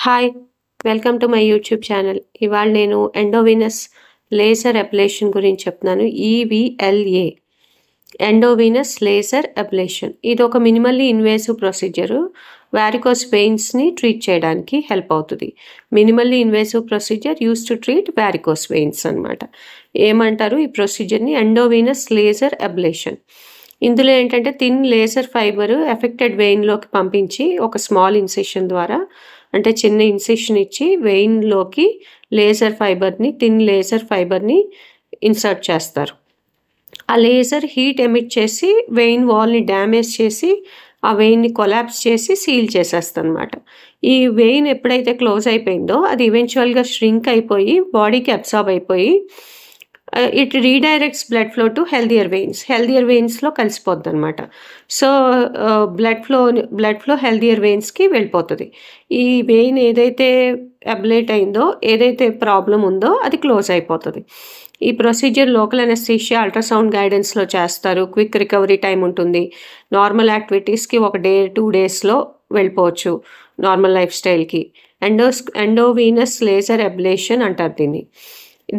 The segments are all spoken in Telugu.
Hi! Welcome to my YouTube channel. ఇవాళ నేను ఎండోవీనస్ లేజర్ అబ్లేషన్ గురించి చెప్తున్నాను. EVLA endovenous laser ablation. ఇది ఒక మినిమల్లీ ఇన్వేసివ్ ప్రొసీజరు. వారికోస్ వెయిన్స్ని ట్రీట్ చేయడానికి హెల్ప్ అవుతుంది. Minimally invasive procedure use to treat varicose veins అనమాట. ఏమంటారు ఈ ప్రొసీజర్ని? Endovenous laser ablation. ఇందులో ఏంటంటే థిన్ లేజర్ ఫైబర్ ఎఫెక్టెడ్ వెయిన్లోకి పంపించి ఒక స్మాల్ ఇన్సిషన్ ద్వారా, అంటే చిన్న ఇన్సిషన్ ఇచ్చి వెయిన్లోకి థిన్ లేజర్ ఫైబర్ని ఇన్సర్ట్ చేస్తారు. ఆ లేజర్ హీట్ ఎమిట్ చేసి వెయిన్ వాల్ని డ్యామేజ్ చేసి ఆ వెయిన్ని కొలాప్స్ చేసి సీల్ చేసేస్తుంది అనమాట. ఈ వెయిన్ ఎప్పుడైతే క్లోజ్ అయిపోయిందో అది ఈవెన్చువల్గా ష్రింక్ అయిపోయి బాడీకి అబ్సార్బ్ అయిపోయి it redirects blood flow to healthier వెయిన్స్లో కలిసిపోద్ది అనమాట. సో బ్లడ్ ఫ్లో హెల్దియర్ వెయిన్స్కి వెళ్ళిపోతుంది. ఈ వెయిన్ ఏదైతే అబ్లేట్ అయిందో, ఏదైతే ప్రాబ్లం ఉందో అది క్లోజ్ అయిపోతుంది. ఈ ప్రొసీజర్ లోకల్ అనెస్థీషియా, అల్ట్రాసౌండ్ గైడెన్స్లో చేస్తారు. క్విక్ రికవరీ టైం ఉంటుంది. నార్మల్ యాక్టివిటీస్కి 1 day 2 daysలో వెళ్ళిపోవచ్చు నార్మల్ లైఫ్ స్టైల్కి. ఎండోవీనస్ లేజర్ అబ్లేషన్ అంటారు దీన్ని.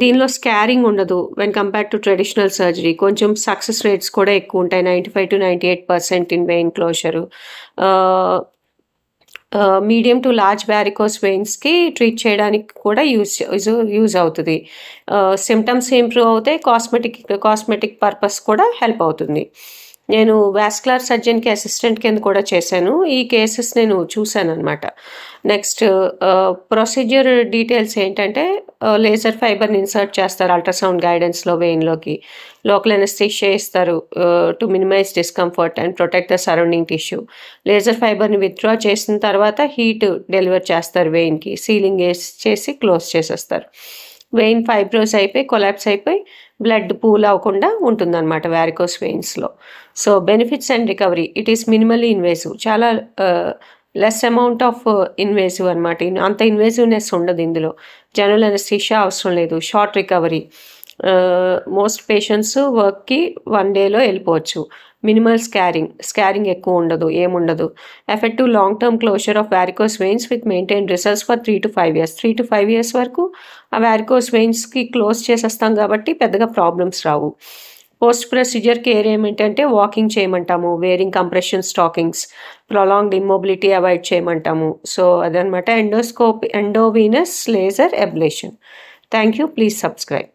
దీనిలో స్కారింగ్ ఉండదు when compare to traditional surgery. కొంచెం సక్సెస్ రేట్స్ కూడా ఎక్కువ ఉంటాయి. 95 to 98% in vein closure. Medium to large varicose వెయిన్స్కి ట్రీట్ చేయడానికి కూడా యూజ్ అవుతుంది. సిమ్టమ్స్ ఇంప్రూవ్ అవుతాయి. కాస్మెటిక్ పర్పస్ కూడా హెల్ప్ అవుతుంది. నేను వాస్కులర్ సర్జన్కి అసిస్టెంట్ కింద కూడా చేశాను. ఈ కేసెస్ నేను చూశాను అనమాట. నెక్స్ట్ ప్రొసీజర్ డీటెయిల్స్ ఏంటంటే, లేజర్ ఫైబర్ని ఇన్సర్ట్ చేస్తారు అల్ట్రాసౌండ్ గైడెన్స్లో వెయిన్లోకి. లోకల్ అనెస్థీషియా ఇస్తారు to minimise discomfort and protect the surrounding tissue. Laser ఫైబర్ని విత్డ్రా చేసిన తర్వాత హీట్ డెలివర్ చేస్తారు వెయిన్కి. సీలింగ్ చేసి క్లోజ్ చేసేస్తారు. వెయిన్ ఫైబ్రోస్ అయిపోయి కొలాప్స్ అయిపోయి బ్లడ్ పూల్ అవ్వకుండా ఉంటుందన్నమాట వారికోస్ వెయిన్స్లో. So benefits and recovery. It is minimally invasive. చాలా లెస్ అమౌంట్ ఆఫ్ ఇన్వేసివ్ అనమాట. అంత ఇన్వేసివ్నెస్ ఉండదు ఇందులో. జనరల్ అనెస్థీషియా అవసరం లేదు. Short recovery. మోస్ట్ పేషెంట్స్ వర్క్కి 1 dayలో వెళ్ళిపోవచ్చు. మినిమల్ స్కారింగ్ ఎక్కువ ఉండదు, ఏముండదు. Effective long term closure of varicose veins with maintain results for 3 to 5 years. 3 to 5 years వరకు ఆ వారికోస్ వెయిన్స్కి క్లోజ్ చేసేస్తాం కాబట్టి పెద్దగా ప్రాబ్లమ్స్ రావు. పోస్ట్ ప్రొసీజర్ కేర్ ఏమిటంటే వాకింగ్ చేయమంటాము, wearing compression stockings, prolonged immobility avoid చేయమంటాము. సో అదనమాట endovenous laser ablation. Thank you. Please subscribe.